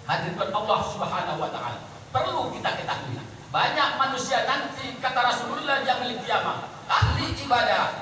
Hadirin Allah Subhanahu wa taala, perlu kita ketahui, banyak manusia nanti kata Rasulullah yang milik kiamat, ahli ibadah,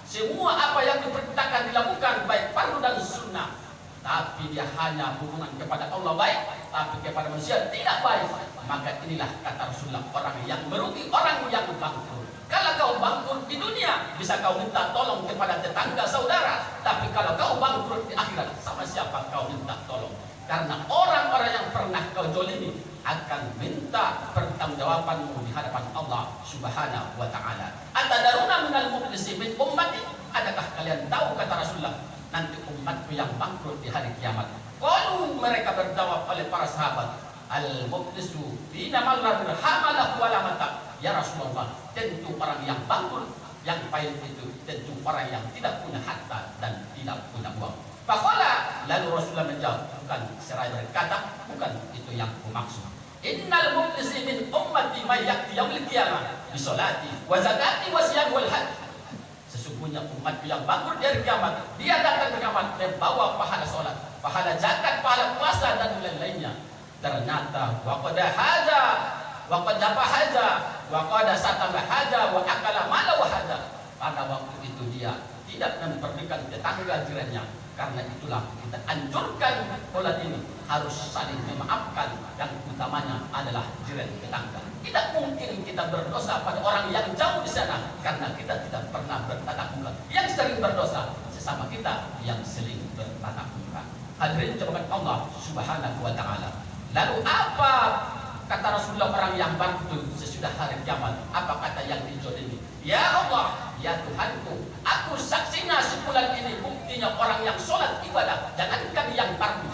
semua apa yang diperintahkan dilakukan baik fardu dan sunnah, tapi dia hanya hubungan kepada Allah baik, tapi kepada manusia tidak baik. Maka inilah kata Rasulullah, orang yang merugi, orang yang bangkrut. Kalau kau bangkrut di dunia, bisa kau minta tolong kepada tetangga saudara, tapi kalau kau bangkrut di akhirat, sama siapa kau minta tolong? Karena orang-orang yang pernah kau zalimi akan minta pertanggungjawabanmu di hadapan Allah Subhanahu wa taala. Atadaruna minal muflisin min ummati? Adakah kalian tahu kata Rasulullah, nanti umatku yang bangkrut di hari kiamat? Qalu, mereka berjawab oleh para sahabat, al-muflisu fina man la dirhamalahu wa la mata. Ya Rasulullah, tentu orang yang bangkrut, yang pahit itu tentu orang yang tidak punya harta dan tidak punya uang. Faqala, lalu Rasulullah menjawab, bukan, seraya berkata, bukan itu yang kumaksud. Innal muflisi min ummati may ya'ti yaumil qiyamah bi sholati wa zakati wa siyam wal hajj. Sesungguhnya umatku yang bangkrut dari kiamat, dia datang ke kiamat membawa pahala salat, pahala zakat, pahala puasa dan lain-lainnya. Ternyata wa qad haja wa qad jaba haja wa qad satama haja wa akala mala wa haja. Pada waktu itu dia tidak memperdulikan tetangga jirannya. Karena itulah kita anjurkan pola ini harus saling memaafkan, yang utamanya adalah jiran tetangga. Tidak mungkin kita berdosa pada orang yang jauh di sana karena kita tidak pernah bertatap muka. Yang sering berdosa sesama kita yang sering bertatap muka. Hadirin jemaat Allah Subhanahu wa taala. Lalu apa kata Rasulullah orang yang bangkrut sesudah hari kiamat? Apa kata yang dizalimi? Ya Allah, ya Tuhanku, aku saksinya sebulan ini buktinya orang yang sholat ibadah, jangankan yang fardu,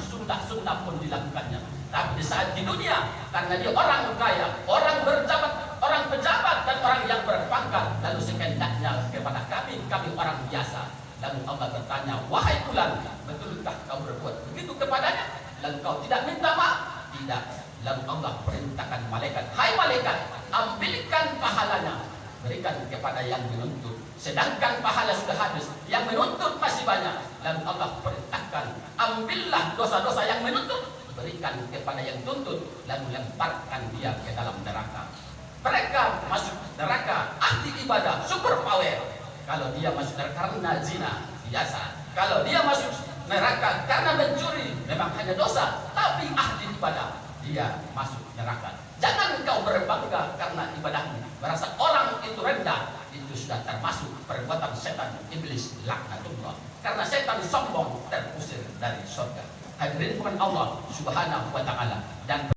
sunnah pun dilakukannya. Tapi di saat di dunia, karena dia orang kaya, orang berjabat, orang pejabat dan orang yang berpangkat, lalu sekendaknya kepada kami orang biasa. Lalu Allah bertanya, wahai fulan, betulkah kau berbuat begitu kepadanya? Lalu kau tidak minta maaf? Tidak. Lalu Allah perintahkan malaikat, hai malaikat, ambilkan pahalanya, berikan kepada yang menuntut. Sedangkan pahala sudah habis, yang menuntut masih banyak. Lalu Allah perintahkan, ambillah dosa-dosa yang menuntut, berikan kepada yang tuntut, lalu lemparkan dia ke dalam neraka. Mereka masuk neraka ahli ibadah, super power. Kalau dia masuk neraka karena zina, biasa. Kalau dia masuk neraka karena mencuri, memang hanya dosa, tapi ahli ibadah, dia masuk neraka. Jangan kau berbangga karena ibadahmu, merasa orang itu rendah, itu sudah termasuk perbuatan setan iblis laknatullah. Karena setan sombong terusir dari surga. Hadirin bukan Allah Subhanahu wa taala. Dan